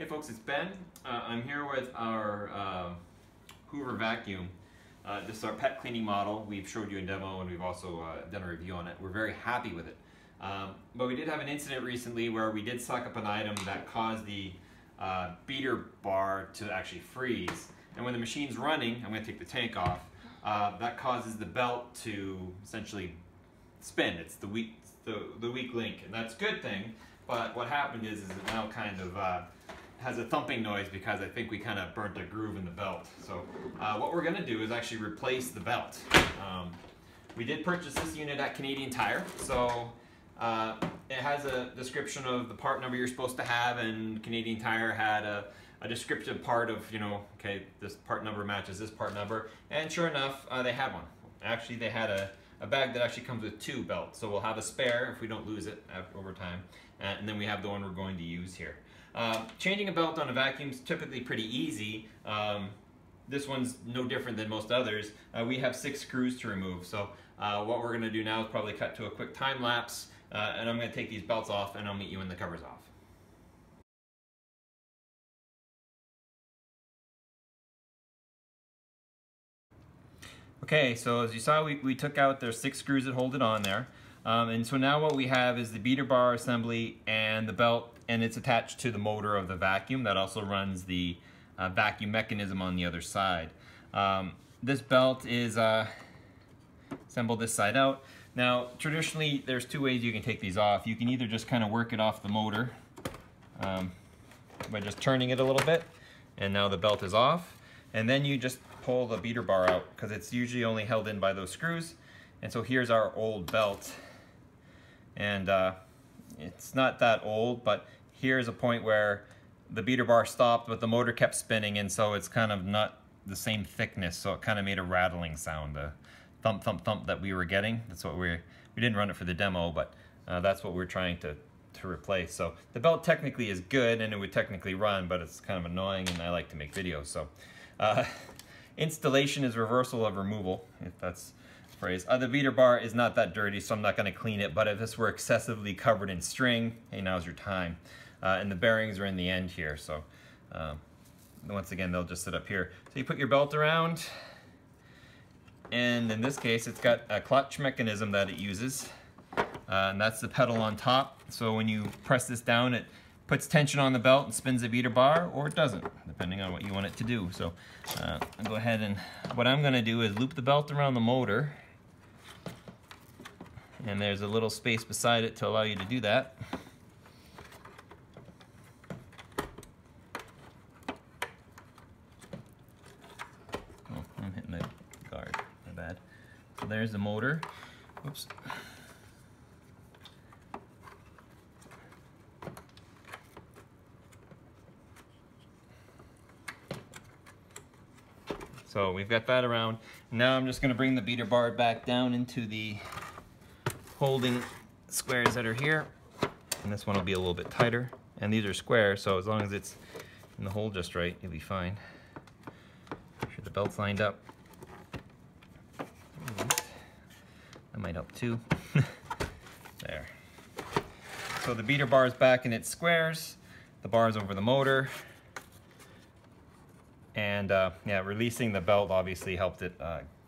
Hey folks, it's Ben. I'm here with our Hoover vacuum. This is our pet cleaning model. We've showed you a demo and we've also done a review on it. We're very happy with it. But we did have an incident recently where we did suck up an item that caused the beater bar to actually freeze. And when the machine's running, I'm going to take the tank off, that causes the belt to essentially spin. It's the weak link, and that's a good thing. But what happened is it now kind of has a thumping noise because I think we kind of burnt a groove in the belt. So what we're going to do is actually replace the belt. We did purchase this unit at Canadian Tire, so it has a description of the part number you're supposed to have, and Canadian Tire had a descriptive part of, okay, this part number matches this part number, and sure enough, they had one. Actually, they had a bag that actually comes with 2 belts, so we'll have a spare if we don't lose it over time, and then we have the one we're going to use here. Changing a belt on a vacuum is typically pretty easy. This one's no different than most others. We have 6 screws to remove, so what we're going to do now is probably cut to a quick time lapse, and I'm going to take these belts off and I'll meet you when the cover's off. Okay, so as you saw, we took out their 6 screws that hold it on there. And so now what we have is the beater bar assembly and the belt, and it's attached to the motor of the vacuum that also runs the vacuum mechanism on the other side. This belt is assembled this side out. Now traditionally there's 2 ways you can take these off. You can either just kind of work it off the motor by just turning it a little bit, and now the belt is off, and then you just pull the beater bar out because it's usually only held in by those screws. And so here's our old belt, and it's not that old, but here's a point where the beater bar stopped but the motor kept spinning, and so it's kind of not the same thickness, so it kind of made a rattling sound, the thump thump thump that we were getting. That's what we didn't run it for the demo, but that's what we're trying to replace. So the belt technically is good and it would technically run, but it's kind of annoying, and I like to make videos, so installation is reversal of removal, if that's the phrase. The beater bar is not that dirty, so I'm not going to clean it, but if this were excessively covered in string, hey, now's your time. And the bearings are in the end here, so once again, they'll just sit up here. So you put your belt around, and in this case, it's got a clutch mechanism that it uses, and that's the pedal on top. So when you press this down, it puts tension on the belt and spins the beater bar, or it doesn't, depending on what you want it to do. So I'll go ahead, and what I'm going to do is loop the belt around the motor, and there's a little space beside it to allow you to do that. Oh, I'm hitting the guard, my bad. So there's the motor. Oops. So we've got that around. Now I'm just going to bring the beater bar back down into the holding squares that are here. And this one will be a little bit tighter. And these are square, so as long as it's in the hole just right, you'll be fine. Make sure the belt's lined up. That might help too. There. So the beater bar is back in its squares. The bar is over the motor. And yeah, releasing the belt obviously helped it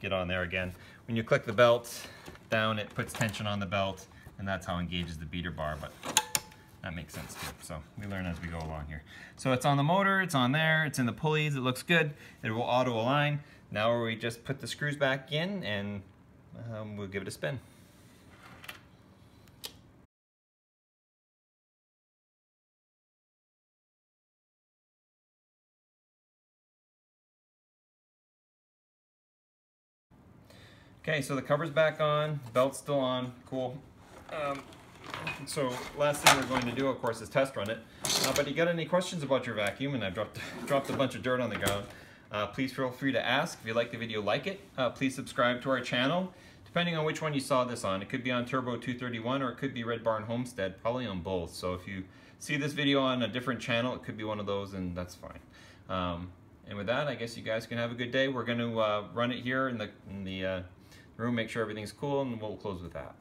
get on there again. When you click the belt down, it puts tension on the belt, and that's how it engages the beater bar, but that makes sense too. So we learn as we go along here. So it's on the motor, it's on there, it's in the pulleys, it looks good. It will auto align. Now we just put the screws back in, and we'll give it a spin. Okay, so the cover's back on, belt's still on, cool. So last thing we're going to do, of course, is test run it. But you got any questions about your vacuum, and I've dropped a bunch of dirt on the ground, please feel free to ask. If you like the video, like it. Please subscribe to our channel, depending on which one you saw this on. It could be on Turbo 231 or it could be Red Barn Homestead, probably on both. So if you see this video on a different channel, it could be one of those, and that's fine. And with that, I guess you guys can have a good day. We're going to run it here in the room, make sure everything's cool, and we'll close with that.